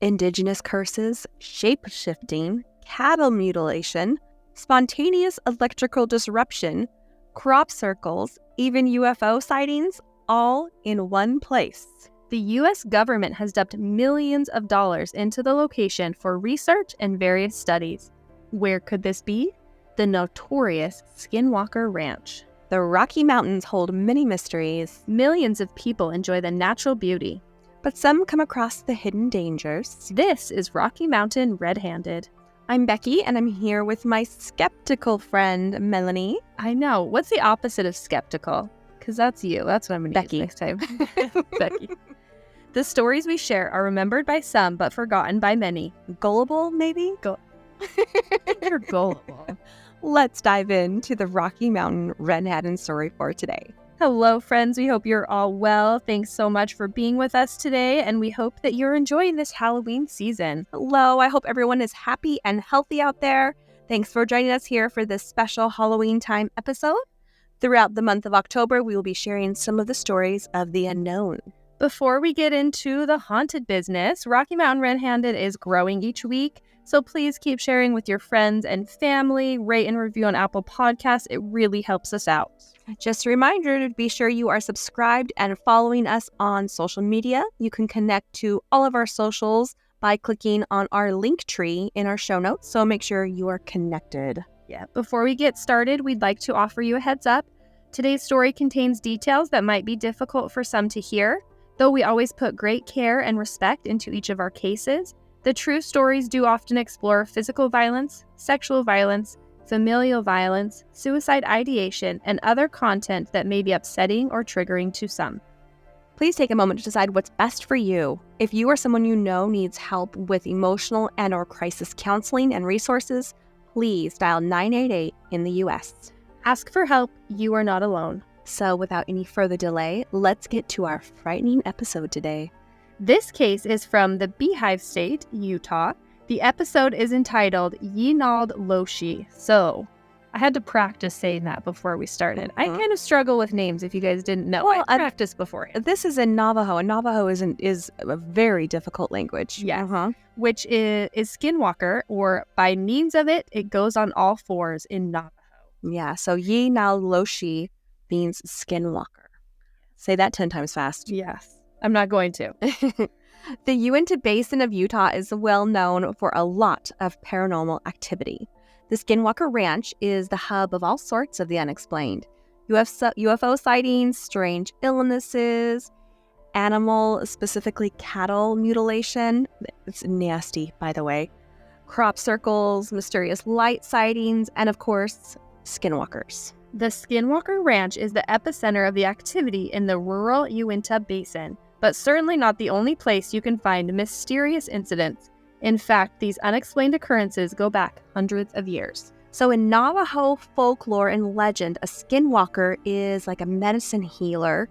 Indigenous curses, shape-shifting, cattle mutilation, spontaneous electrical disruption, crop circles, even UFO sightings, all in one place. The U.S. government has dumped millions of dollars into the location for research and various studies. Where could this be? The notorious Skinwalker Ranch. The Rocky Mountains hold many mysteries. Millions of people enjoy the natural beauty, but some come across the hidden dangers. This is Rocky Mountain Red-Handed. I'm Becky, and I'm here with my skeptical friend, Melanie. I know. What's the opposite of skeptical? Because that's you. That's what I'm going to use next time. Becky. The stories we share are remembered by some, but forgotten by many. Gullible, maybe? You're gullible. Let's dive into the Rocky Mountain Red-Handed story for today. Hello, friends. We hope you're all well. Thanks so much for being with us today, and we hope that you're enjoying this Halloween season. Hello. I hope everyone is happy and healthy out there. Thanks for joining us here for this special Halloween time episode. Throughout the month of October, we will be sharing some of the stories of the unknown. Before we get into the haunted business, Rocky Mountain Red-Handed is growing each week, so please keep sharing with your friends and family. Rate and review on Apple Podcasts. It really helps us out. Just a reminder to be sure you are subscribed and following us on social media. You can connect to all of our socials by clicking on our link tree in our show notes, so make sure you are connected. Yeah. Before we get started, we'd like to offer you a heads up. Today's story contains details that might be difficult for some to hear. Though we always put great care and respect into each of our cases, the true stories do often explore physical violence, sexual violence, familial violence, suicide ideation, and other content that may be upsetting or triggering to some. Please take a moment to decide what's best for you. If you or someone you know needs help with emotional and/or crisis counseling and resources, please dial 988 in the U.S. Ask for help. You are not alone. So without any further delay, let's get to our frightening episode today. This case is from the Beehive State, Utah. The episode is entitled Yee Naalooshi. So I had to practice saying that before we started. I kind of struggle with names, if you guys didn't know. Well, I practiced beforehand. This is in Navajo, and Navajo is a very difficult language. Yeah, which is Skinwalker, or by means of it, it goes on all fours in Navajo. Yeah, so Yee Naalooshi means Skinwalker. Say that 10 times fast. Yes, I'm not going to. The Uintah Basin of Utah is well known for a lot of paranormal activity. The Skinwalker Ranch is the hub of all sorts of the unexplained. UFO sightings, strange illnesses, animal, specifically cattle mutilation. It's nasty, by the way. Crop circles, mysterious light sightings, and of course, skinwalkers. The Skinwalker Ranch is the epicenter of the activity in the rural Uintah Basin, but certainly not the only place you can find mysterious incidents. In fact, these unexplained occurrences go back hundreds of years. So in Navajo folklore and legend, a skinwalker is like a medicine healer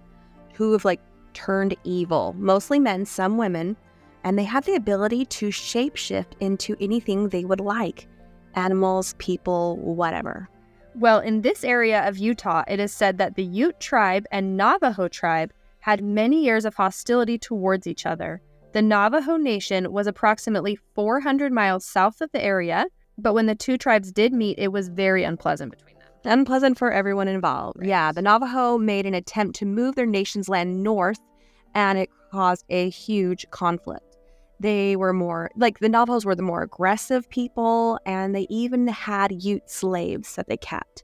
who have turned evil, mostly men, some women, and they have the ability to shapeshift into anything they would like. Animals, people, whatever. Well, in this area of Utah, it is said that the Ute tribe and Navajo tribe had many years of hostility towards each other. The Navajo Nation was approximately 400 miles south of the area, but when the two tribes did meet, it was very unpleasant between them. Unpleasant for everyone involved. Right. Yeah, the Navajo made an attempt to move their nation's land north, and it caused a huge conflict. They were the Navajos were the more aggressive people, and they even had Ute slaves that they kept.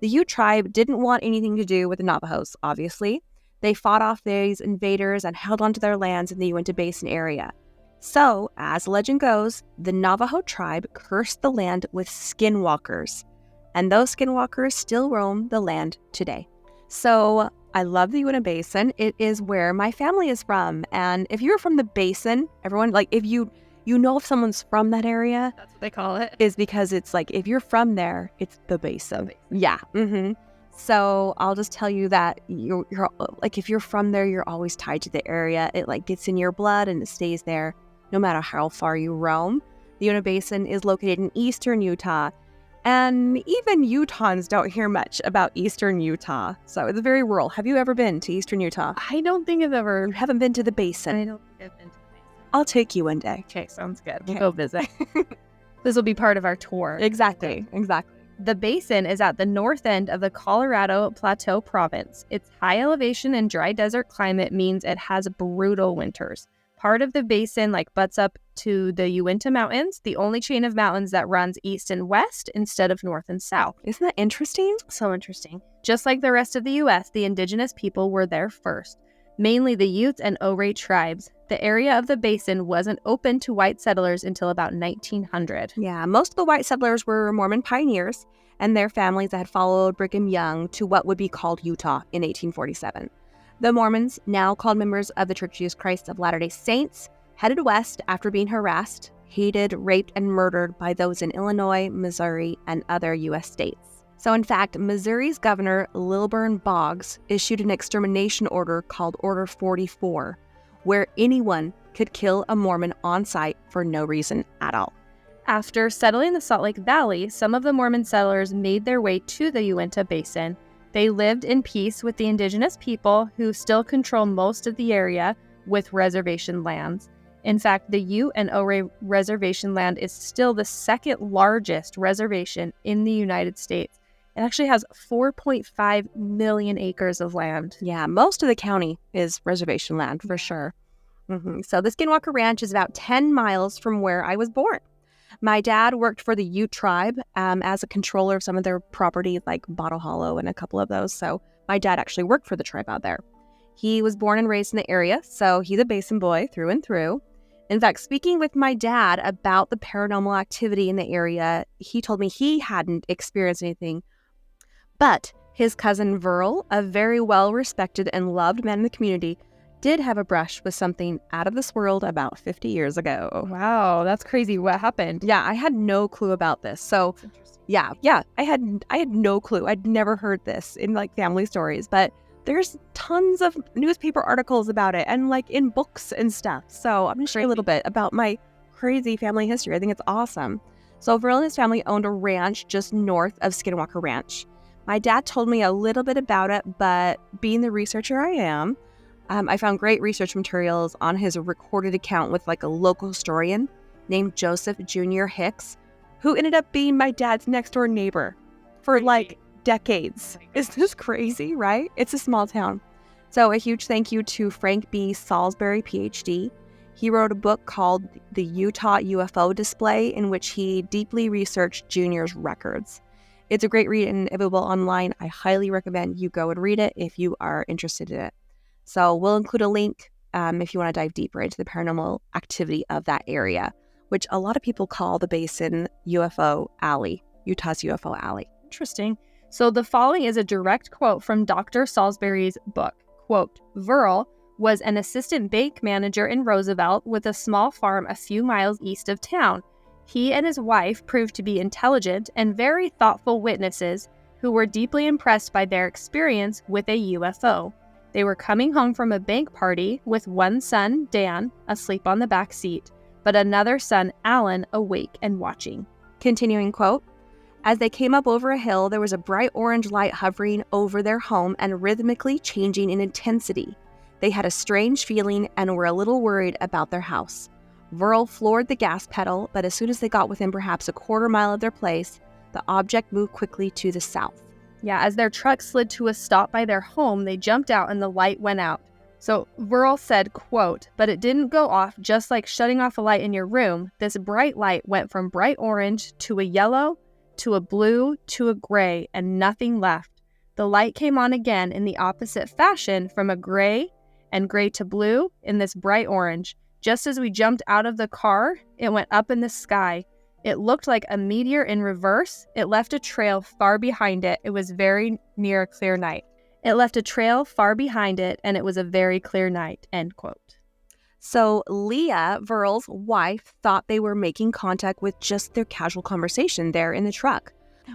The Ute tribe didn't want anything to do with the Navajos, obviously. They fought off these invaders and held onto their lands in the Uintah Basin area. So, as legend goes, the Navajo tribe cursed the land with skinwalkers, and those skinwalkers still roam the land today. So, I love the Uintah Basin. It is where my family is from. And if you're from the Basin, everyone, if you know if someone's from that area. That's what they call it. Is because it's if you're from there, it's the Basin. Yeah. Mm-hmm. So I'll just tell you that you're if you're from there, you're always tied to the area. It gets in your blood and it stays there no matter how far you roam. The Uintah Basin is located in eastern Utah. And even Utahns don't hear much about eastern Utah. So it's very rural. Have you ever been to eastern Utah? I don't think I've ever. You haven't been to the Basin? I don't think I've been to the Basin. I'll take you one day. Okay, sounds good. We'll go visit. This will be part of our tour. Exactly. The Basin is at the north end of the Colorado Plateau province. Its high elevation and dry desert climate means it has brutal winters. Part of the Basin butts up to the Uintah Mountains, the only chain of mountains that runs east and west instead of north and south. Isn't that interesting? So interesting. Just like the rest of the U.S., the indigenous people were there first, mainly the Utes and Ouray tribes. The area of the Basin wasn't open to white settlers until about 1900. Yeah, most of the white settlers were Mormon pioneers and their families that had followed Brigham Young to what would be called Utah in 1847. The Mormons, now called members of the Church of Jesus Christ of Latter-day Saints, headed west after being harassed, hated, raped, and murdered by those in Illinois, Missouri, and other U.S. states. So in fact, Missouri's Governor Lilburn Boggs issued an extermination order called Order 44, where anyone could kill a Mormon on site for no reason at all. After settling the Salt Lake Valley, some of the Mormon settlers made their way to the Uintah Basin. They lived in peace with the indigenous people who still control most of the area with reservation lands. In fact, the Ute and Ouray reservation land is still the second largest reservation in the United States. It actually has 4.5 million acres of land. Yeah, most of the county is reservation land for sure. So the Skinwalker Ranch is about 10 miles from where I was born. My dad worked for the Ute tribe as a controller of some of their property, like Bottle Hollow and a couple of those. So my dad actually worked for the tribe out there. He was born and raised in the area, so he's a Basin boy through and through. In fact, speaking with my dad about the paranormal activity in the area, he told me he hadn't experienced anything. But his cousin Verl, a very well-respected and loved man in the community, did have a brush with something out of this world about 50 years ago. Wow, that's crazy. What happened? Yeah, I had no clue about this. So, yeah, I had no clue. I'd never heard this in family stories, but there's tons of newspaper articles about it and in books and stuff. So I'm going to share a little bit about my crazy family history. I think it's awesome. So Verl and his family owned a ranch just north of Skinwalker Ranch. My dad told me a little bit about it, but being the researcher I am, I found great research materials on his recorded account with a local historian named Joseph Jr. Hicks, who ended up being my dad's next door neighbor for decades. Is this crazy, right? It's a small town. So a huge thank you to Frank B. Salisbury, PhD. He wrote a book called The Utah UFO Display, in which he deeply researched Junior's records. It's a great read and available online. I highly recommend you go and read it if you are interested in it. So we'll include a link if you want to dive deeper into the paranormal activity of that area, which a lot of people call the Basin UFO Alley, Utah's UFO Alley. Interesting. So the following is a direct quote from Dr. Salisbury's book. Quote, Verl was an assistant bank manager in Roosevelt with a small farm a few miles east of town. He and his wife proved to be intelligent and very thoughtful witnesses who were deeply impressed by their experience with a UFO. They were coming home from a bank party with one son, Dan, asleep on the back seat, but another son, Alan, awake and watching. Continuing quote, as they came up over a hill, there was a bright orange light hovering over their home and rhythmically changing in intensity. They had a strange feeling and were a little worried about their house. Verl floored the gas pedal, but as soon as they got within perhaps a quarter mile of their place, the object moved quickly to the south. Yeah, as their truck slid to a stop by their home, they jumped out and the light went out. So Verl said, quote, but it didn't go off just like shutting off a light in your room. This bright light went from bright orange to a yellow, to a blue, to a gray, and nothing left. The light came on again in the opposite fashion from a gray and gray to blue in this bright orange. Just as we jumped out of the car, it went up in the sky. It looked like a meteor in reverse. It left a trail far behind it. It was very near a clear night. It left a trail far behind it, and it was a very clear night, end quote. So Leah, Verl's wife, thought they were making contact with just their casual conversation there in the truck.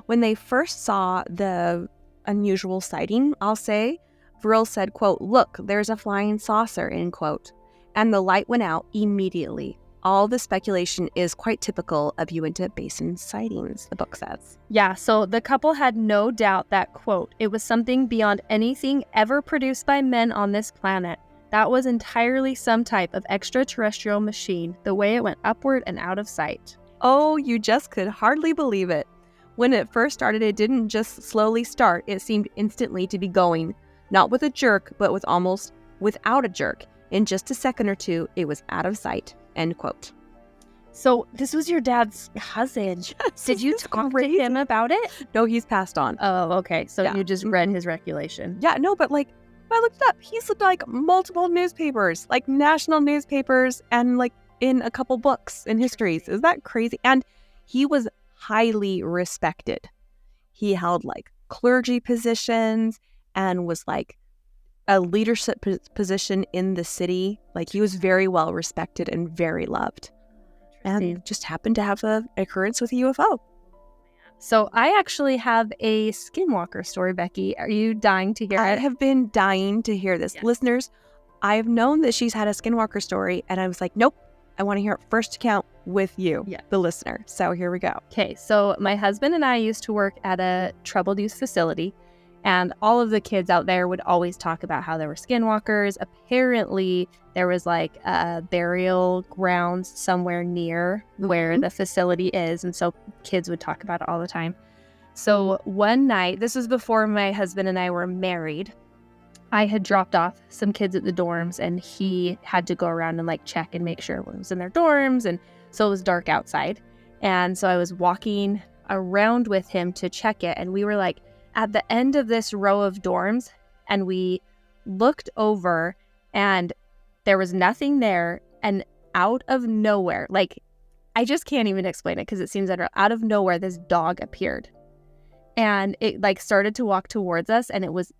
When they first saw the unusual sighting, I'll say, Verl said, quote, look, there's a flying saucer, end quote. And the light went out immediately. All the speculation is quite typical of Uintah Basin sightings, the book says. Yeah, so the couple had no doubt that, quote, it was something beyond anything ever produced by men on this planet. That was entirely some type of extraterrestrial machine, the way it went upward and out of sight. Oh, you just could hardly believe it. When it first started, it didn't just slowly start. It seemed instantly to be going, not with a jerk, but with almost without a jerk. In just a second or two, it was out of sight. End quote. So this was your dad's cousin. Did you talk to him about it? No, he's passed on. Oh, okay. So Yeah. you just read his recolation. Yeah, no, but like, I looked it up. He's like multiple newspapers, like national newspapers, and like in a couple books and histories. Is that crazy? And he was highly respected. He held like clergy positions and was like a leadership position in the city. Like he was very well respected and very loved. And just happened to have an occurrence with a UFO. So I actually have a Skinwalker story, Becky. Are you dying to hear I it? have been dying to hear this. Yeah. Listeners, I've known that she's had a Skinwalker story, and I was like, nope, I want to hear it first account with you, the listener. So here we go. Okay, so my husband and I used to work at a troubled youth facility, and all of the kids out there would always talk about how there were skinwalkers. Apparently, there was like burial grounds somewhere near where the facility is, and so kids would talk about it all the time. So one night, this was before my husband and I were married, I had dropped off some kids at the dorms, and he had to go around and like check and make sure everyone was in their dorms, and so it was dark outside. And so I was walking around with him to check it, and we were like at the end of this row of dorms, and we looked over and there was nothing there, and out of nowhere, like I just can't even explain it because it seems unreal. Out of nowhere, this dog appeared, and it like started to walk towards us, and it was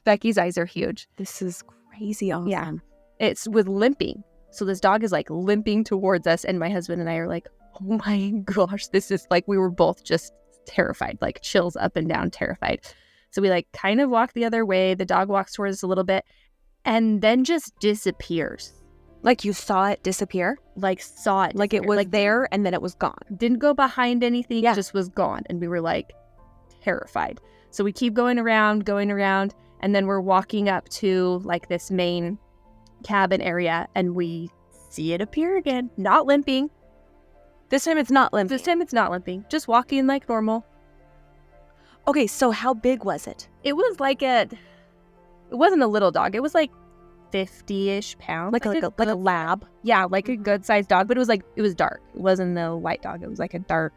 Becky's eyes are huge. This is crazy awesome. Yeah. It's with limping. So this dog is like limping towards us, and my husband and I are like, oh my gosh, this is like, we were both just terrified, like chills up and down, terrified. So we like kind of walk the other way. The dog walks towards us a little bit and then just disappears. Like you saw it disappear? Like saw it. Like it was like there and then it was gone. Didn't go behind anything, just was gone. And we were like terrified. So we keep going around, and then we're walking up to like this main cabin area, and we see it appear again, not limping. This time it's not limping. This time it's not limping, just walking like normal. Okay, so how big was it? It was like it wasn't a little dog. It was like 50-ish pounds. Like a lab? Yeah, like a good sized dog, but it was dark. It wasn't a white dog. It was like a dark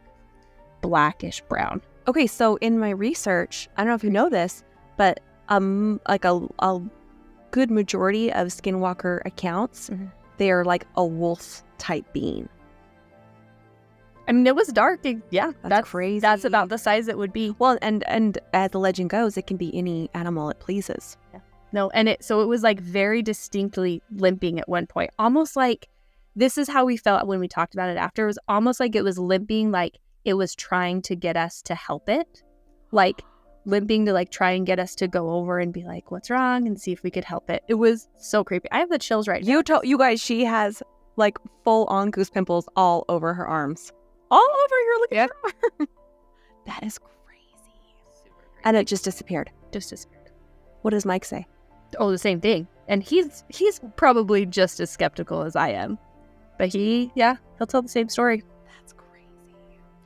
blackish brown. Okay, so in my research, I don't know if you know this, but like a good majority of Skinwalker accounts, they are like a wolf type being. I mean, it was dark. That's crazy. That's about the size it would be. Well, and as the legend goes, it can be any animal it pleases. Yeah. No, and it was like very distinctly limping at one point, almost like this is how we felt when we talked about it after. It was almost like it was limping, like it was trying to get us to help it, like limping to like try and get us to go over and be like, what's wrong, and see if we could help it. It was so creepy. I have the chills right now. You guys, she has like full on goose pimples all over her arms. All over your arm. That is crazy. Super crazy. And it just disappeared. What does Mike say? Oh, the same thing. And he's probably just as skeptical as I am. But he'll tell the same story. That's crazy.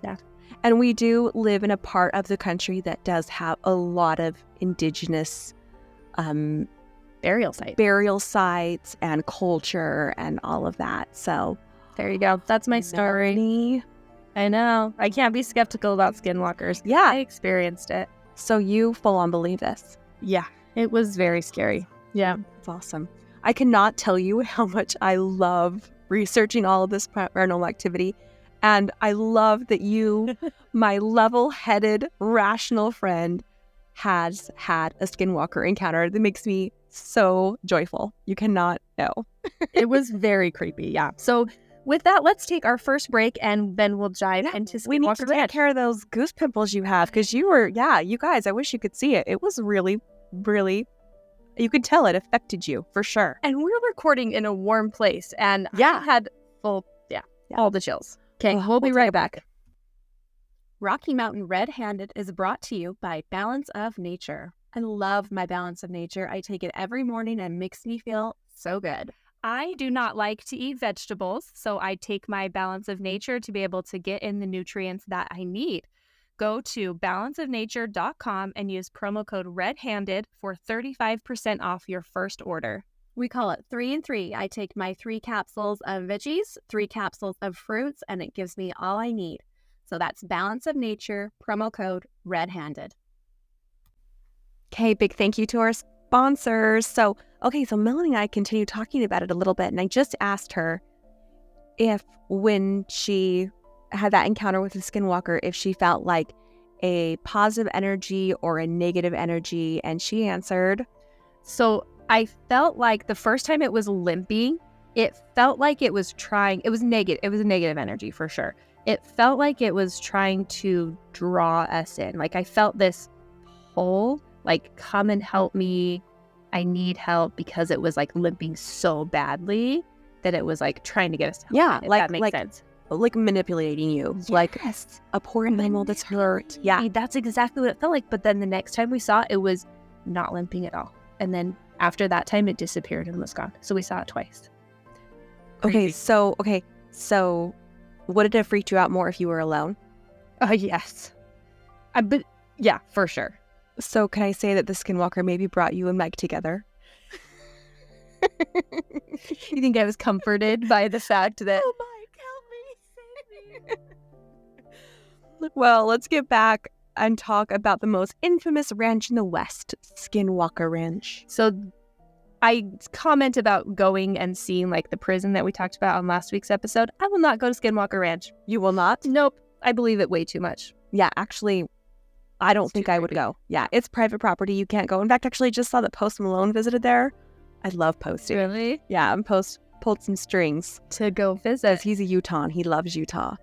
Yeah. And we do live in a part of the country that does have a lot of Indigenous burial sites and culture and all of that. So there you go. That's my story. I know. I can't be skeptical about skinwalkers. Yeah. I experienced it. So you full on believe this? Yeah. It was very scary. Yeah. It's awesome. I cannot tell you how much I love researching all of this paranormal activity. And I love that you, my level-headed, rational friend, has had a Skinwalker encounter. That makes me so joyful. You cannot know. It was very creepy. Yeah. So with that, let's take our first break, and then we'll dive into Skinwalker We need to take care of those goose pimples you have, because you guys, I wish you could see it. It was really, really, you could tell it affected you for sure. And we're recording in a warm place, and I had all the chills. Okay, we'll be right back. Rocky Mountain Red-Handed is brought to you by Balance of Nature. I love my Balance of Nature. I take it every morning and it makes me feel So good. I do not like to eat vegetables, so I take my Balance of Nature to be able to get in the nutrients that I need. Go to balanceofnature.com and use promo code REDHANDED for 35% off your first order. We call it 3 and 3. I take my 3 capsules of veggies, 3 capsules of fruits, and it gives me all I need. So that's Balance of Nature, promo code REDHANDED. Okay, big thank you to our sponsors. So Melanie and I continue talking about it a little bit, and I just asked her if when she had that encounter with the Skinwalker, if she felt like a positive energy or a negative energy, and she answered. So I felt like the first time it was limping, it felt like it was trying, it was negative. It was a negative energy for sure. It felt like it was trying to draw us in. Like I felt this pull, like come and help me. I need help, because it was like limping so badly that it was like trying to get us to help. Yeah, if like that makes sense. Like manipulating you, Yes. like a poor animal that's hurt. Yeah, That's exactly what it felt like. But then the next time we saw it, it was not limping at all. And then after that time, it disappeared and was gone. So we saw it twice. Okay, so would it have freaked you out more if you were alone? Yes. But yeah, for sure. So can I say that the Skinwalker maybe brought you and Mike together? You think I was comforted by the fact that... Oh, Mike, help me, save me. Well, let's get back and talk about the most infamous ranch in the West, Skinwalker Ranch. So I comment about going and seeing like the prison that we talked about on last week's episode. I will not go to Skinwalker Ranch. You will not? Nope. I believe it way too much. Yeah, actually, I don't think I would go. Yeah, it's private property. You can't go. In fact, actually, I just saw that Post Malone visited there. I love posting. Really? Yeah, and Post pulled some strings To go because visit. he's a Utah and he loves Utah.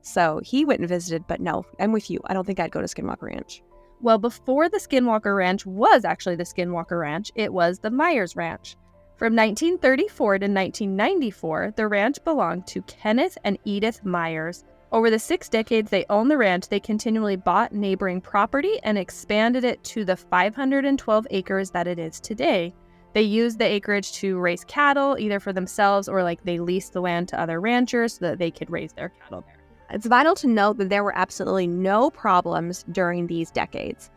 So he went and visited, but no, I'm with you. I don't think I'd go to Skinwalker Ranch. Well, before the Skinwalker Ranch was actually the Skinwalker Ranch, it was the Myers Ranch. From 1934 to 1994, the ranch belonged to Kenneth and Edith Myers. Over the 6 decades they owned the ranch, they continually bought neighboring property and expanded it to the 512 acres that it is today. They used the acreage to raise cattle, either for themselves or like they leased the land to other ranchers so that they could raise their cattle there. It's vital to note that there were absolutely no problems during these decades.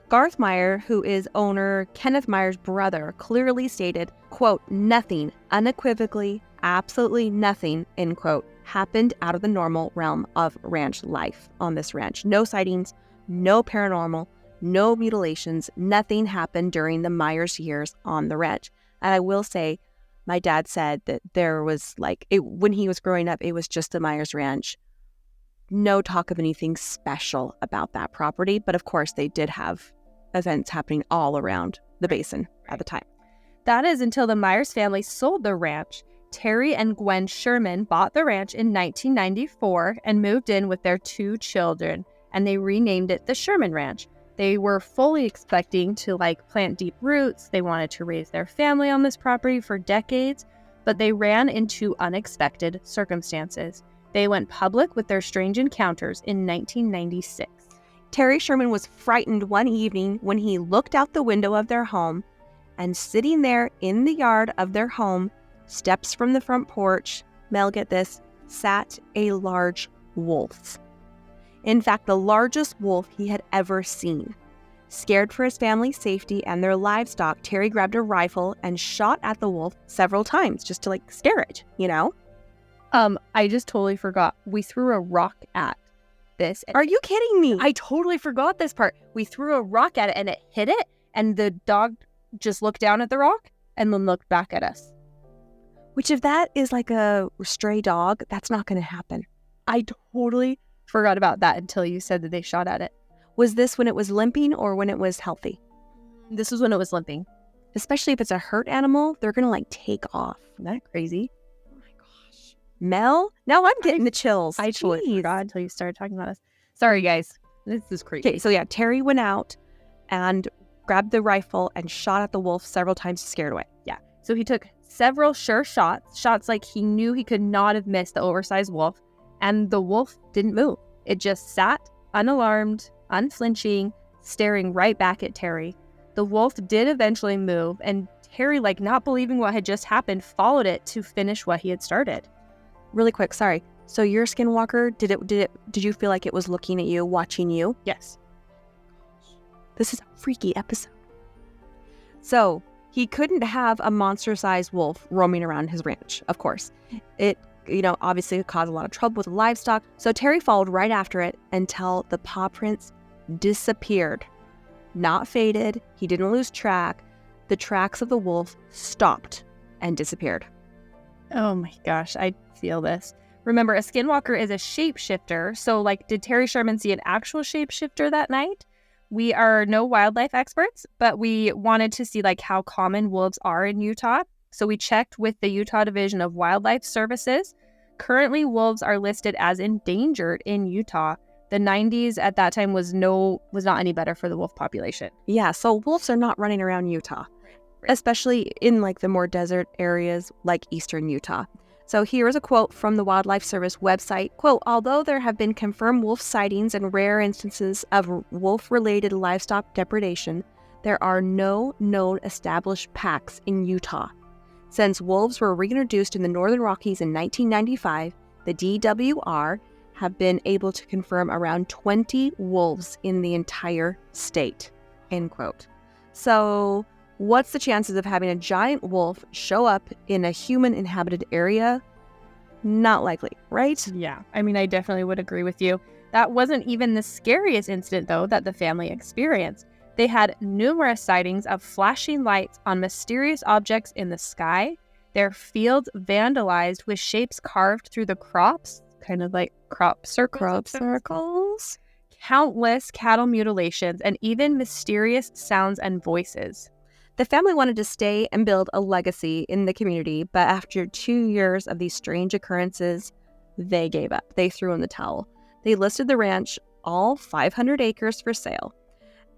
Garth Meyer, who is owner Kenneth Meyer's brother, clearly stated, quote, nothing, unequivocally, absolutely nothing, end quote, happened out of the normal realm of ranch life on this ranch. No sightings, no paranormal, no mutilations, nothing happened during the Myers years on the ranch. And I will say, my dad said that there was when he was growing up, it was just the Myers Ranch. No talk of anything special about that property. But of course, they did have events happening all around the basin at the time. That is until the Myers family sold the ranch. Terry and Gwen Sherman bought the ranch in 1994 and moved in with their 2 children, and they renamed it the Sherman Ranch. They were fully expecting to plant deep roots. They wanted to raise their family on this property for decades, but they ran into unexpected circumstances. They went public with their strange encounters in 1996. Terry Sherman was frightened one evening when he looked out the window of their home, and sitting there in the yard of their home, steps from the front porch, Mel, get this, sat a large wolf. In fact, the largest wolf he had ever seen. Scared for his family's safety and their livestock, Terry grabbed a rifle and shot at the wolf several times just to scare it, you know? I just totally forgot. We threw a rock at this. Are you kidding me? I totally forgot this part. We threw a rock at it and it hit it, and the dog just looked down at the rock and then looked back at us. Which, if that is like a stray dog, that's not going to happen. I totally forgot about that until you said that they shot at it. Was this when it was limping or when it was healthy? This was when it was limping. Especially if it's a hurt animal, they're going to take off. Isn't that crazy? Oh my gosh. Mel? Now I'm getting the chills. I totally forgot until you started talking about us. Sorry, guys. This is crazy. Okay, so yeah, Terry went out and grabbed the rifle and shot at the wolf several times to scare it away. Yeah. So he took several sure shots like he knew he could not have missed the oversized wolf, and the wolf didn't move. It just sat, unalarmed, unflinching, staring right back at Terry. The wolf did eventually move, and Terry, like not believing what had just happened, followed it to finish what he had started. Really quick, sorry. So your skinwalker, did you feel like it was looking at you, watching you? Yes. This is a freaky episode. So he couldn't have a monster-sized wolf roaming around his ranch, of course. It, obviously caused a lot of trouble with the livestock. So Terry followed right after it until the paw prints disappeared. Not faded. He didn't lose track. The tracks of the wolf stopped and disappeared. Oh my gosh, I feel this. Remember, a skinwalker is a shapeshifter. So, like, did Terry Sherman see an actual shapeshifter that night? We are no wildlife experts, but we wanted to see, like, how common wolves are in Utah. So we checked with the Utah Division of Wildlife Services. Currently, wolves are listed as endangered in Utah. The 90s at that time was not any better for the wolf population. Yeah, so wolves are not running around Utah, especially in like the more desert areas like eastern Utah. So here is a quote from the Wildlife Service website. Quote, although there have been confirmed wolf sightings and rare instances of wolf-related livestock depredation, there are no known established packs in Utah. Since wolves were reintroduced in the Northern Rockies in 1995, the DWR have been able to confirm around 20 wolves in the entire state, end quote. So what's the chances of having a giant wolf show up in a human-inhabited area? Not likely, right? Yeah, I mean, I definitely would agree with you. That wasn't even the scariest incident, though, that the family experienced. They had numerous sightings of flashing lights on mysterious objects in the sky, their fields vandalized with shapes carved through the crops, kind of like crop circles, countless cattle mutilations, and even mysterious sounds and voices. The family wanted to stay and build a legacy in the community, but after 2 years of these strange occurrences, they gave up. They threw in the towel. They listed the ranch, all 500 acres, for sale.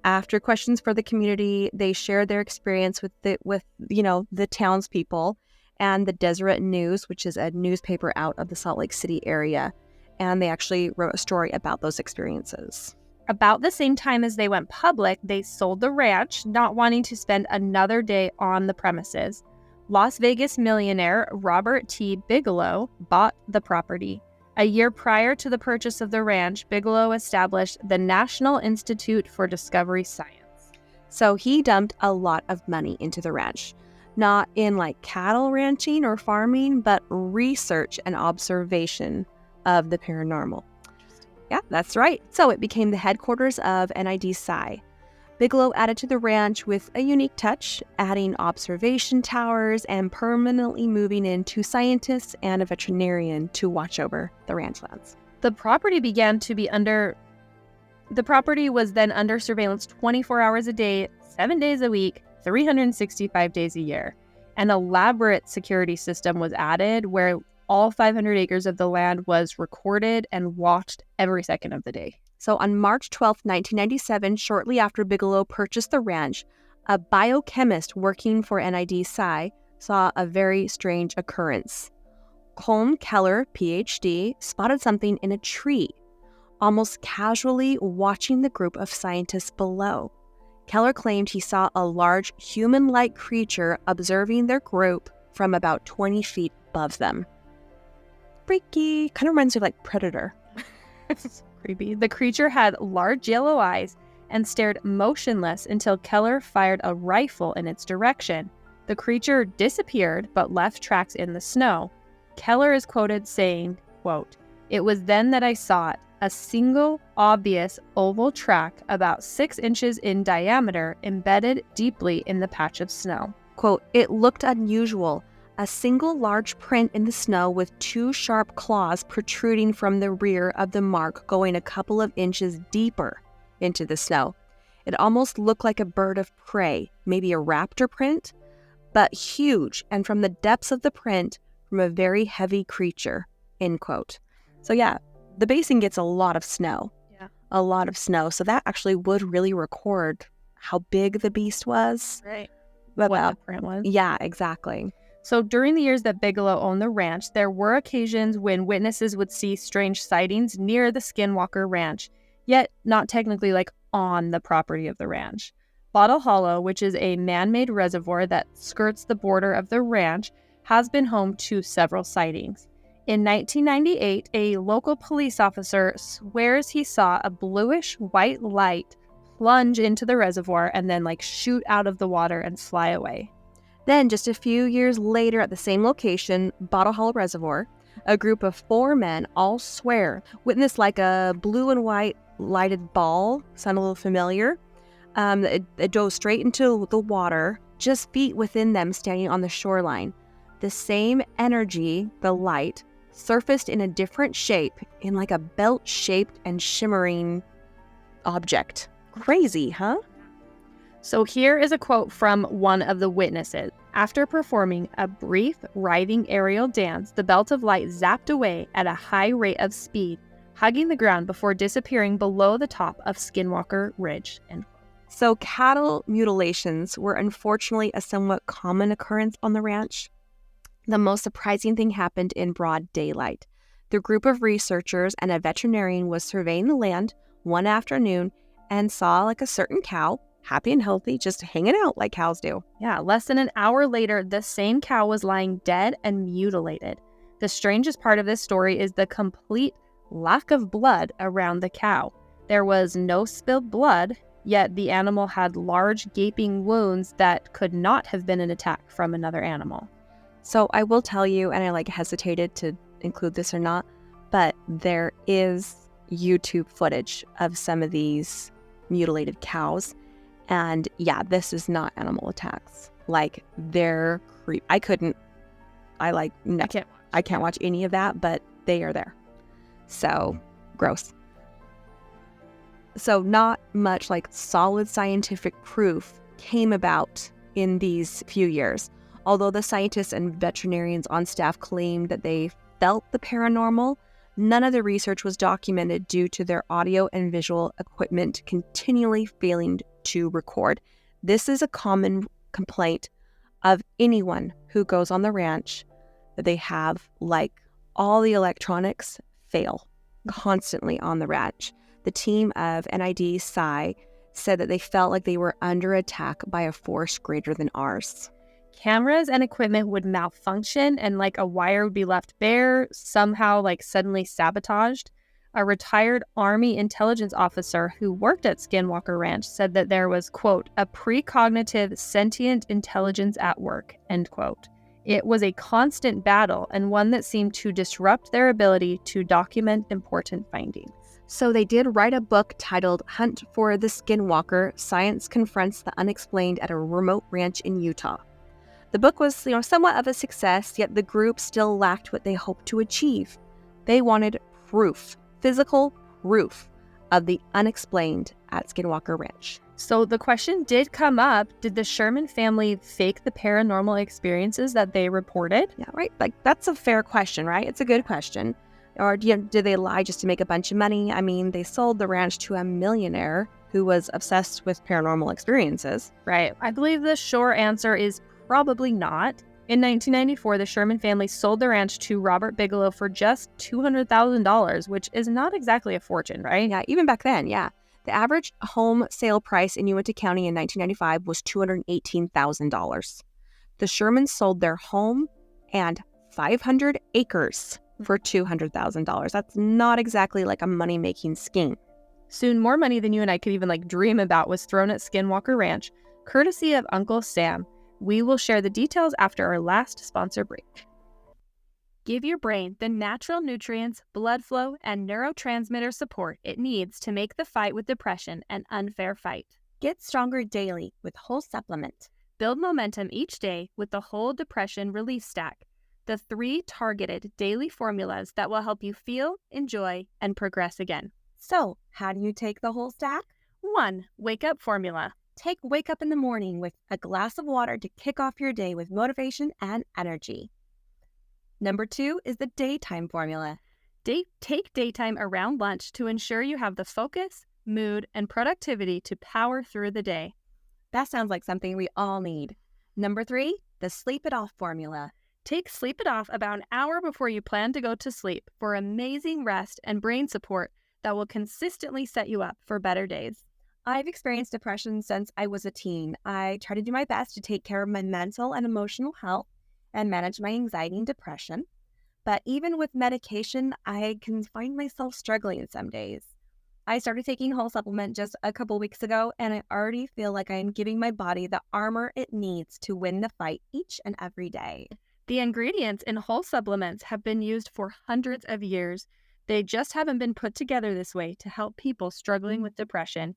After questions for the community, they shared their experience with the townspeople and the Deseret News, which is a newspaper out of the Salt Lake City area. And they actually wrote a story about those experiences. About the same time as they went public, they sold the ranch, not wanting to spend another day on the premises. Las Vegas millionaire Robert T. Bigelow bought the property. A year prior to the purchase of the ranch, Bigelow established the National Institute for Discovery Science. So he dumped a lot of money into the ranch, not in like cattle ranching or farming, but research and observation of the paranormal. Yeah, that's right. So it became the headquarters of NID-Psi. Bigelow added to the ranch with a unique touch, adding observation towers and permanently moving in 2 scientists and a veterinarian to watch over the ranch lands. The property was then under surveillance 24 hours a day, 7 days a week, 365 days a year. An elaborate security system was added where all 500 acres of the land was recorded and watched every second of the day. So on March 12, 1997, shortly after Bigelow purchased the ranch, a biochemist working for NID-Psi saw a very strange occurrence. Colm Kelleher, PhD, spotted something in a tree, almost casually watching the group of scientists below. Kelleher claimed he saw a large human-like creature observing their group from about 20 feet above them. Freaky. Kind of reminds me of like Predator. Creepy. The creature had large yellow eyes and stared motionless until Kelleher fired a rifle in its direction. The creature disappeared but left tracks in the snow. Kelleher is quoted saying, quote, "It was then that I saw it, a single, obvious oval track about 6 inches in diameter embedded deeply in the patch of snow." Quote, "It looked unusual. A single large print in the snow with 2 sharp claws protruding from the rear of the mark going a couple of inches deeper into the snow. It almost looked like a bird of prey, maybe a raptor print, but huge, and from the depths of the print, from a very heavy creature," end quote. So yeah, the Basin gets a lot of snow. Yeah. A lot of snow. So that actually would really record how big the beast was. Right. What the print was. Yeah, exactly. So during the years that Bigelow owned the ranch, there were occasions when witnesses would see strange sightings near the Skinwalker Ranch, yet not technically like on the property of the ranch. Bottle Hollow, which is a man-made reservoir that skirts the border of the ranch, has been home to several sightings. In 1998, a local police officer swears he saw a bluish-white light plunge into the reservoir and then shoot out of the water and fly away. Then, just a few years later at the same location, Bottle Hollow Reservoir, a group of 4 men all swear witnessed a blue and white lighted ball. Sound a little familiar? It dove straight into the water, just feet within them standing on the shoreline. The same energy, the light, surfaced in a different shape, in a belt-shaped and shimmering object. Crazy, huh? So here is a quote from one of the witnesses. After performing a brief, writhing aerial dance, the belt of light zapped away at a high rate of speed, hugging the ground before disappearing below the top of Skinwalker Ridge. So cattle mutilations were unfortunately a somewhat common occurrence on the ranch. The most surprising thing happened in broad daylight. The group of researchers and a veterinarian was surveying the land one afternoon and saw a certain cow, happy and healthy, just hanging out like cows do. Yeah, less than an hour later, the same cow was lying dead and mutilated. The strangest part of this story is the complete lack of blood around the cow. There was no spilled blood, yet the animal had large gaping wounds that could not have been an attack from another animal. So I will tell you, and I hesitated to include this or not, but there is YouTube footage of some of these mutilated cows. And yeah, this is not animal attacks. They're I can't watch any of that, but they are there. So gross. So not much solid scientific proof came about in these few years. Although the scientists and veterinarians on staff claimed that they felt the paranormal, none of the research was documented due to their audio and visual equipment continually failing to record. This is a common complaint of anyone who goes on the ranch, that they have all the electronics fail constantly on the ranch. The team of NID Psi said that they felt like they were under attack by a force greater than ours. Cameras and equipment would malfunction and a wire would be left bare, somehow suddenly sabotaged. A retired Army intelligence officer who worked at Skinwalker Ranch said that there was, quote, a precognitive sentient intelligence at work, end quote. It was a constant battle and one that seemed to disrupt their ability to document important findings. So they did write a book titled Hunt for the Skinwalker, Science Confronts the Unexplained at a Remote Ranch in Utah. The book was, somewhat of a success, yet the group still lacked what they hoped to achieve. They wanted proof, physical proof of the unexplained at Skinwalker Ranch. So the question did come up, did the Sherman family fake the paranormal experiences that they reported? Yeah, right. That's a fair question, right? It's a good question. Or did they lie just to make a bunch of money? I mean, they sold the ranch to a millionaire who was obsessed with paranormal experiences. Right. I believe the short answer is probably not. In 1994, the Sherman family sold the ranch to Robert Bigelow for just $200,000, which is not exactly a fortune, right? Yeah, even back then, yeah. The average home sale price in Uintah County in 1995 was $218,000. The Shermans sold their home and 500 acres for $200,000. That's not exactly a money-making scheme. Soon, more money than you and I could even dream about was thrown at Skinwalker Ranch, courtesy of Uncle Sam. We will share the details after our last sponsor break. Give your brain the natural nutrients, blood flow, and neurotransmitter support it needs to make the fight with depression an unfair fight. Get stronger daily with Whole Supplement. Build momentum each day with the Whole Depression Relief Stack, the 3 targeted daily formulas that will help you feel, enjoy, and progress again. So, how do you take the whole stack? 1. Wake Up Formula. Take Wake Up in the morning with a glass of water to kick off your day with motivation and energy. Number 2 is the Daytime Formula. Take daytime around lunch to ensure you have the focus, mood, and productivity to power through the day. That sounds like something we all need. Number 3, the Sleep It Off Formula. Take Sleep It Off about an hour before you plan to go to sleep for amazing rest and brain support that will consistently set you up for better days. I've experienced depression since I was a teen. I try to do my best to take care of my mental and emotional health and manage my anxiety and depression. But even with medication, I can find myself struggling some days. I started taking whole supplement just a couple weeks ago, and I already feel like I am giving my body the armor it needs to win the fight each and every day. The ingredients in whole supplements have been used for hundreds of years. They just haven't been put together this way to help people struggling with depression.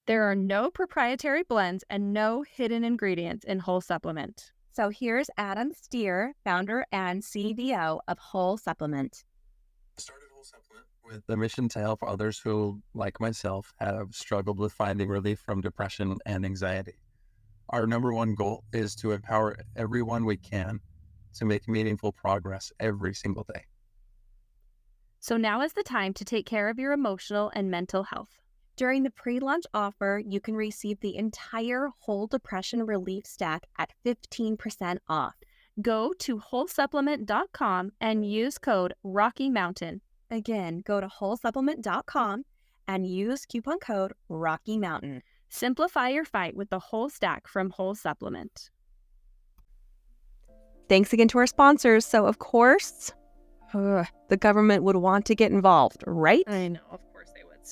There are no proprietary blends and no hidden ingredients in whole supplement. So here's Adam Steer, founder and CDO of Whole Supplement. I started Whole Supplement with the mission to help others who, like myself, have struggled with finding relief from depression and anxiety. Our number one goal is to empower everyone we can to make meaningful progress every single day. So now is the time to take care of your emotional and mental health. During the pre-launch offer, you can receive the entire Whole Depression Relief Stack at 15% off. Go to wholesupplement.com and use code Rocky Mountain. Again, go to wholesupplement.com and use coupon code Rocky Mountain. Simplify your fight with the whole stack from Whole Supplement. Thanks again to our sponsors. So, of course, the government would want to get involved, right? I know, of course they would.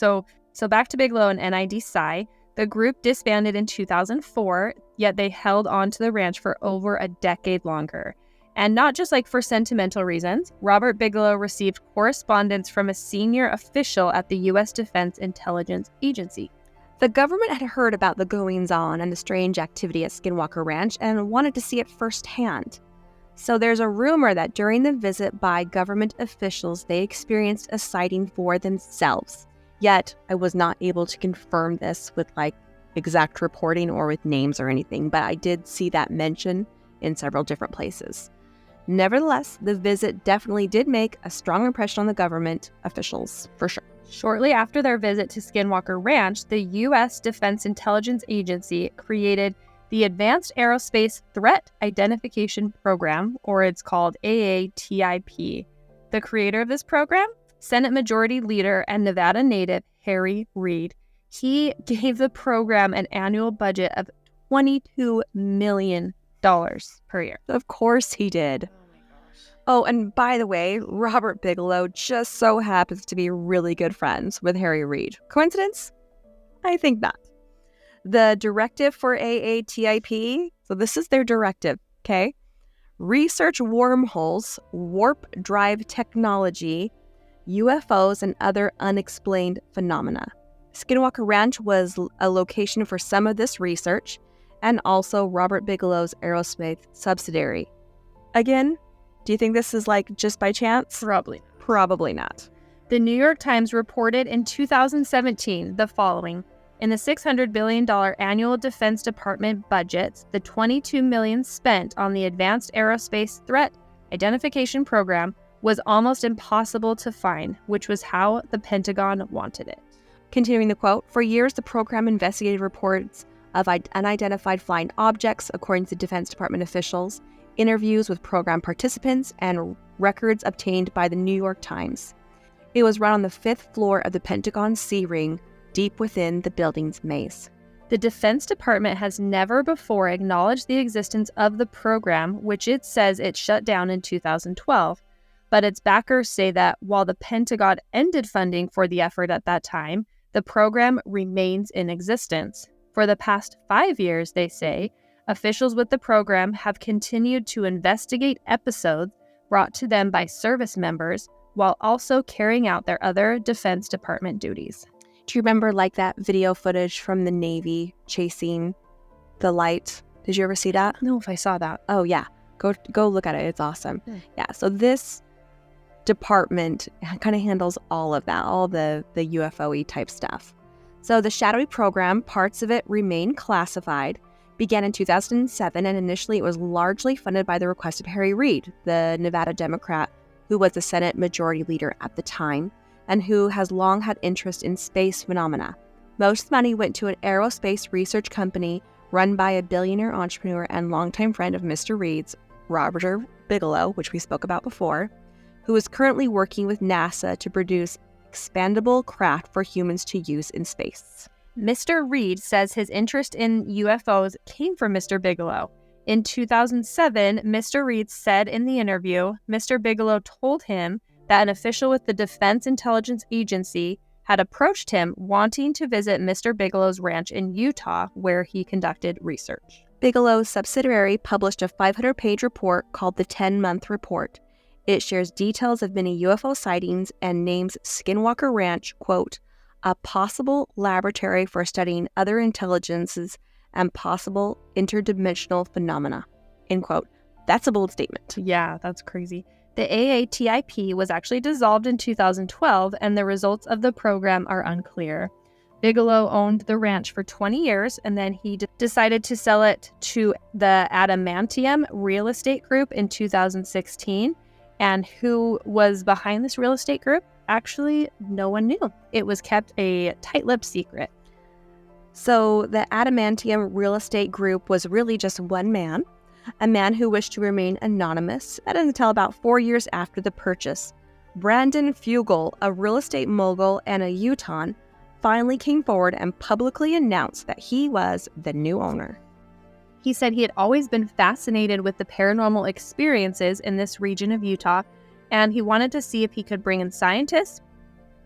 So back to Bigelow and NID Psi. The group disbanded in 2004, yet they held on to the ranch for over a decade longer. And not just like for sentimental reasons, Robert Bigelow received correspondence from a senior official at the U.S. Defense Intelligence Agency. The government had heard about the goings-on and the strange activity at Skinwalker Ranch and wanted to see it firsthand. So there's a rumor that during the visit by government officials, they experienced a sighting for themselves. Yet, I was not able to confirm this with exact reporting or with names or anything, but I did see that mentioned in several different places. Nevertheless, the visit definitely did make a strong impression on the government officials, for sure. Shortly after their visit to Skinwalker Ranch, the U.S. Defense Intelligence Agency created the Advanced Aerospace Threat Identification Program, or it's called AATIP. The creator of this program, Senate Majority Leader and Nevada native Harry Reid, he gave the program an annual budget of $22 million per year. Of course he did. Oh my gosh. Oh, and by the way, Robert Bigelow just so happens to be really good friends with Harry Reid. Coincidence? I think not. The directive for AATIP, so this is their directive, okay? Research wormholes, warp drive technology, UFOs, and other unexplained phenomena. Skinwalker Ranch was a location for some of this research, and also Robert Bigelow's aerospace subsidiary. Again, do you think this is just by chance? Probably not. Probably not. The New York Times reported in 2017 the following. In the $600 billion annual Defense Department budgets, the $22 million spent on the Advanced Aerospace Threat Identification Program was almost impossible to find, which was how the Pentagon wanted it. Continuing the quote, for years the program investigated reports of unidentified flying objects, according to Defense Department officials, interviews with program participants, and records obtained by the New York Times. It was run on the 5th floor of the Pentagon Sea Ring, deep within the building's maze. The Defense Department has never before acknowledged the existence of the program, which it says it shut down in 2012. But its backers say that while the Pentagon ended funding for the effort at that time, the program remains in existence. For the past 5 years, they say, officials with the program have continued to investigate episodes brought to them by service members while also carrying out their other Defense Department duties. Do you remember that video footage from the Navy chasing the light? Did you ever see that? I don't know if I saw that. Oh yeah, go look at it. It's awesome. Yeah, so this department kind of handles all of that, all the UFO-y type stuff. So the shadowy program, parts of it remain classified, began in 2007, and initially it was largely funded by the request of Harry Reid, the Nevada Democrat who was the Senate Majority Leader at the time, and who has long had interest in space phenomena. Most money went to an aerospace research company run by a billionaire entrepreneur and longtime friend of Mr. Reid's, Robert Bigelow, which we spoke about before, who is currently working with NASA to produce expandable craft for humans to use in space. Mr. Reed says his interest in UFOs came from Mr. Bigelow. In 2007, Mr. Reed said in the interview, Mr. Bigelow told him that an official with the Defense Intelligence Agency had approached him wanting to visit Mr. Bigelow's ranch in Utah, where he conducted research. Bigelow's subsidiary published a 500-page report called the 10-Month Report. It shares details of many UFO sightings and names Skinwalker Ranch, quote, a possible laboratory for studying other intelligences and possible interdimensional phenomena, end quote. That's a bold statement. Yeah, that's crazy. The AATIP was actually dissolved in 2012, and the results of the program are unclear. Bigelow owned the ranch for 20 years, and then he decided to sell it to the Adamantium Real Estate Group in 2016. And who was behind this real estate group? Actually, no one knew. It was kept a tight-lipped secret. So the Adamantium Real Estate Group was really just one man, a man who wished to remain anonymous. That until about 4 years after the purchase. Brandon Fugel, a real estate mogul and a Utahn, finally came forward and publicly announced that he was the new owner. He said he had always been fascinated with the paranormal experiences in this region of Utah, and he wanted to see if he could bring in scientists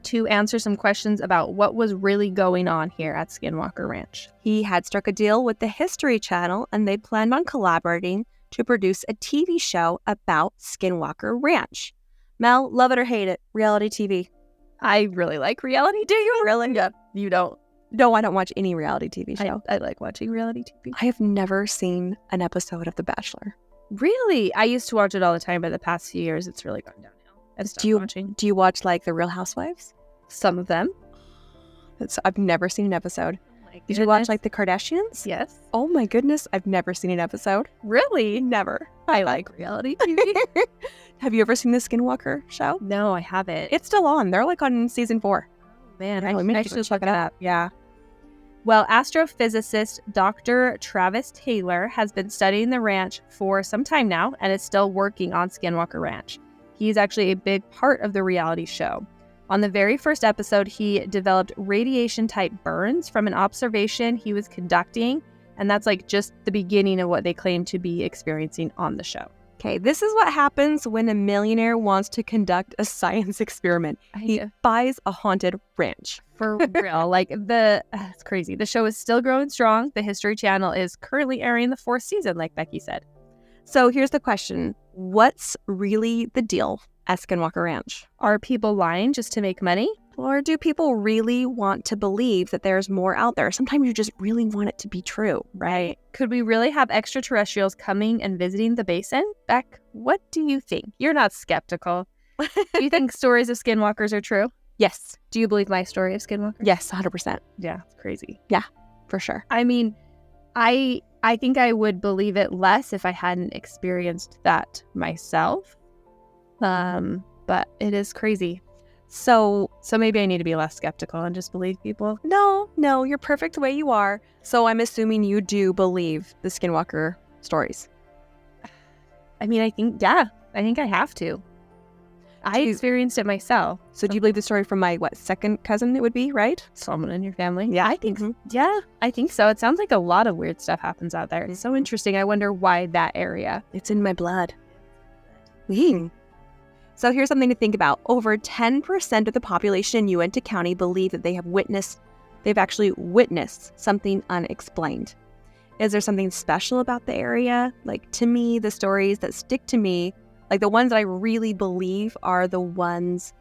to answer some questions about what was really going on here at Skinwalker Ranch. He had struck a deal with the History Channel, and they planned on collaborating to produce a TV show about Skinwalker Ranch. Mel, love it or hate it, reality TV. I really like reality. Do you really? Yeah, you don't. No, I don't watch any reality TV show. I like watching reality TV. I have never seen an episode of The Bachelor. Really? I used to watch it all the time, but the past few years, it's really gone downhill. Do you watch like The Real Housewives? Some of them. I've never seen an episode. Oh, did you watch like The Kardashians? Yes. Oh my goodness, I've never seen an episode. Really? Never. I like reality TV. Have you ever seen the Skinwalker show? No, I haven't. It's still on. They're like on season 4. Man, I should check it out. Yeah. Well, astrophysicist Dr. Travis Taylor has been studying the ranch for some time now and is still working on Skinwalker Ranch. He's actually a big part of the reality show. On the very first episode, he developed radiation-type burns from an observation he was conducting, and that's like just the beginning of what they claim to be experiencing on the show. Okay, this is what happens when a millionaire wants to conduct a science experiment. He buys a haunted ranch. For real. It's crazy. The show is still growing strong. The History Channel is currently airing the 4th season, like Becky said. So here's the question. What's really the deal at Skinwalker Ranch? Are people lying just to make money? Or do people really want to believe that there's more out there? Sometimes you just really want it to be true, right? Could we really have extraterrestrials coming and visiting the Basin? Beck, what do you think? You're not skeptical. Do you think stories of skinwalkers are true? Yes. Do you believe my story of skinwalkers? Yes, 100%. Yeah, it's crazy. Yeah, for sure. I mean, I think I would believe it less if I hadn't experienced that myself. But it is crazy. So maybe I need to be less skeptical and just believe people. No, you're perfect the way you are. So I'm assuming you do believe the Skinwalker stories. I mean, I think I have to. I experienced it myself. So do you believe the story from my, second cousin it would be, right? Someone in your family? Yeah. I think Yeah, I think so. It sounds like a lot of weird stuff happens out there. It's so interesting. I wonder why that area. It's in my blood. So here's something to think about. Over 10% of the population in Uintah County believe that they've actually witnessed something unexplained. Is there something special about the area? Like, to me, the stories that stick to me, like the ones that I really believe are the ones,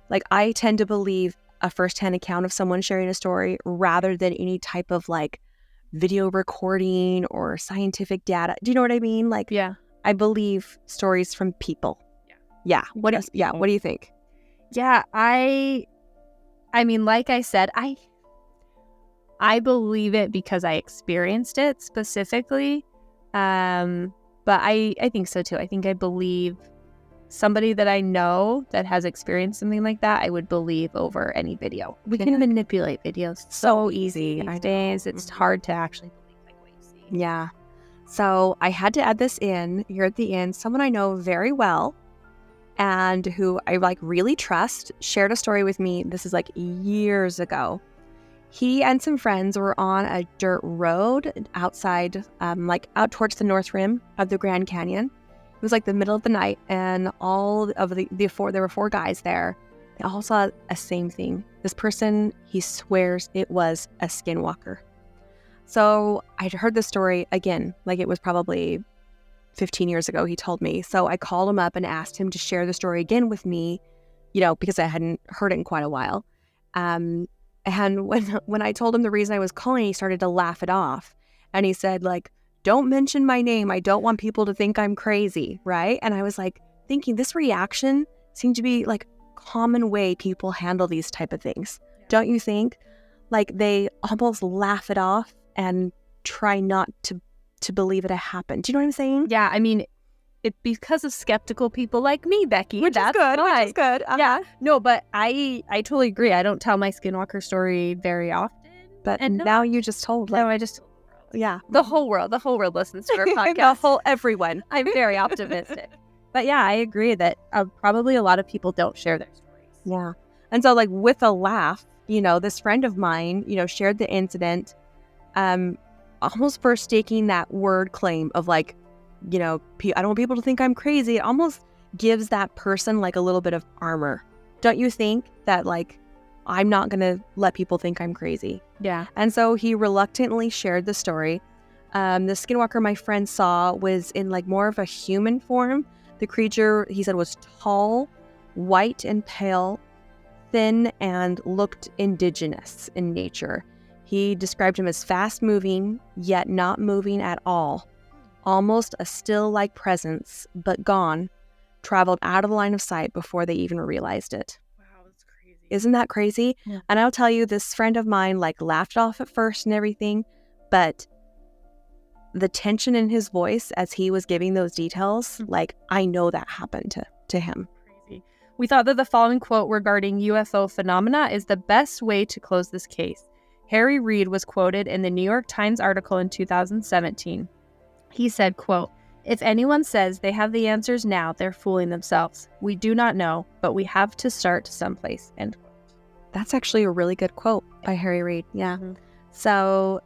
like I tend to believe a firsthand account of someone sharing a story rather than any type of like video recording or scientific data. Do you know what I mean? Like, yeah, I believe stories from people. Yeah. What do you think? Yeah, I mean, like I said, I believe it because I experienced it specifically. But I think so too. I think I believe somebody that I know that has experienced something like that, I would believe over any video. We can manipulate videos so easy these days. It's hard to actually believe like what you see. Yeah. So I had to add this in here at the end. Someone I know very well and who I really trust shared a story with me. This is years ago. He and some friends were on a dirt road outside, like out towards the north rim of the Grand Canyon. It was like the middle of the night, and all of there were 4 guys there. They all saw a same thing. This person, he swears it was a skinwalker. So I'd heard this story again, like it was probably 15 years ago, he told me. So I called him up and asked him to share the story again with me, because I hadn't heard it in quite a while. And when I told him the reason I was calling, he started to laugh it off. And he said, like, don't mention my name. I don't want people to think I'm crazy, right? And I was like thinking this reaction seemed to be like common way people handle these type of things. Don't you think? Like they almost laugh it off and try not to believe it happened. Do you know what I'm saying? Yeah, I mean, it's because of skeptical people like me, Becky. Which is good. Uh-huh. Yeah. No, but I totally agree. I don't tell my skinwalker story very often. But now you just told. No, I just told the world. Yeah. The whole world listens to our podcast. Everyone. I'm very optimistic. But yeah, I agree that probably a lot of people don't share their stories. Yeah. And so like with a laugh, this friend of mine, shared the incident, almost first staking that word claim of like, I don't want people to think I'm crazy. It almost gives that person like a little bit of armor. Don't you think that like, I'm not going to let people think I'm crazy? Yeah. And so he reluctantly shared the story. The skinwalker my friend saw was in like more of a human form. The creature, he said, was tall, white and pale, thin, and looked indigenous in nature. He described him as fast-moving, yet not moving at all. Almost a still-like presence, but gone, traveled out of the line of sight before they even realized it. Wow, that's crazy. Isn't that crazy? Yeah. And I'll tell you, this friend of mine like laughed off at first and everything, but the tension in his voice as he was giving those details, like I know that happened to him. Crazy. We thought that the following quote regarding UFO phenomena is the best way to close this case. Harry Reid was quoted in the New York Times article in 2017. He said, quote, "If anyone says they have the answers now, they're fooling themselves. We do not know, but we have to start someplace," end quote. That's actually a really good quote by Harry Reid. Yeah. Mm-hmm. So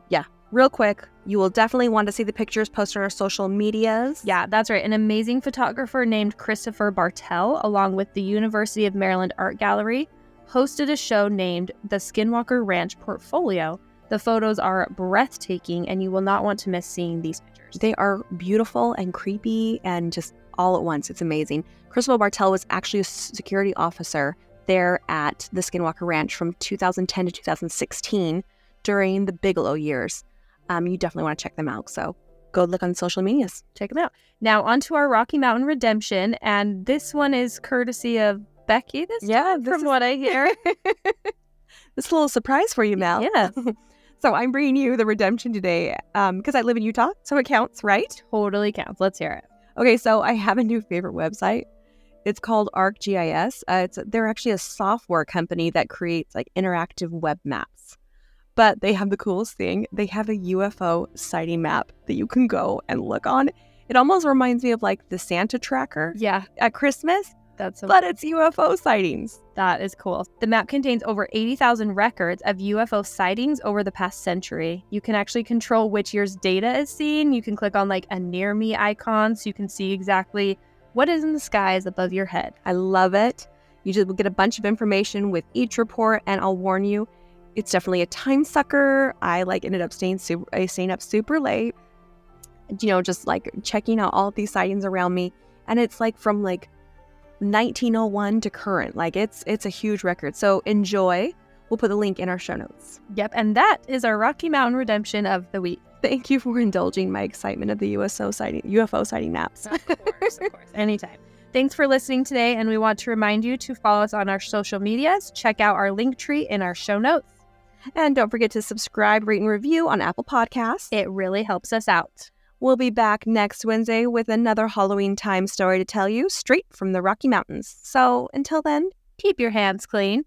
yeah, real quick, you will definitely want to see the pictures posted on our social medias. Yeah, that's right. An amazing photographer named Christopher Bartel, along with the University of Maryland Art Gallery, hosted a show named the Skinwalker Ranch Portfolio. The photos are breathtaking, and you will not want to miss seeing these pictures. They are beautiful and creepy and just all at once. It's amazing. Christopher Bartel was actually a security officer there at the Skinwalker Ranch from 2010 to 2016 during the Bigelow years. You definitely want to check them out. So go look on social medias. Check them out. Now, on to our Rocky Mountain Redemption, and this one is courtesy of Becky from what I hear. This is a little surprise for you, Mel. Yeah. So I'm bringing you the redemption today because I live in Utah, so it counts, right? Totally counts. Let's hear it. Okay, so I have a new favorite website. It's called ArcGIS. They're actually a software company that creates like interactive web maps. But they have the coolest thing. They have a UFO sighting map that you can go and look on. It almost reminds me of like the Santa tracker at Christmas. But it's UFO sightings. That is cool. The map contains over 80,000 records of UFO sightings over the past century. You can actually control which year's data is seen. You can click on like a near me icon so you can see exactly what is in the skies above your head. I love it. You just get a bunch of information with each report, and I'll warn you, it's definitely a time sucker. I ended up staying up super late, just like checking out all of these sightings around me. And it's like from like 1901 to current. Like it's a huge record. So enjoy. We'll put the link in our show notes. Yep. And that is our Rocky Mountain Redemption of the week. Thank you for indulging my excitement of the UFO sighting maps. Of course. Anytime. Thanks for listening today. And we want to remind you to follow us on our social medias. Check out our link tree in our show notes. And don't forget to subscribe, rate, and review on Apple Podcasts. It really helps us out. We'll be back next Wednesday with another Halloween time story to tell you straight from the Rocky Mountains. So until then, keep your hands clean.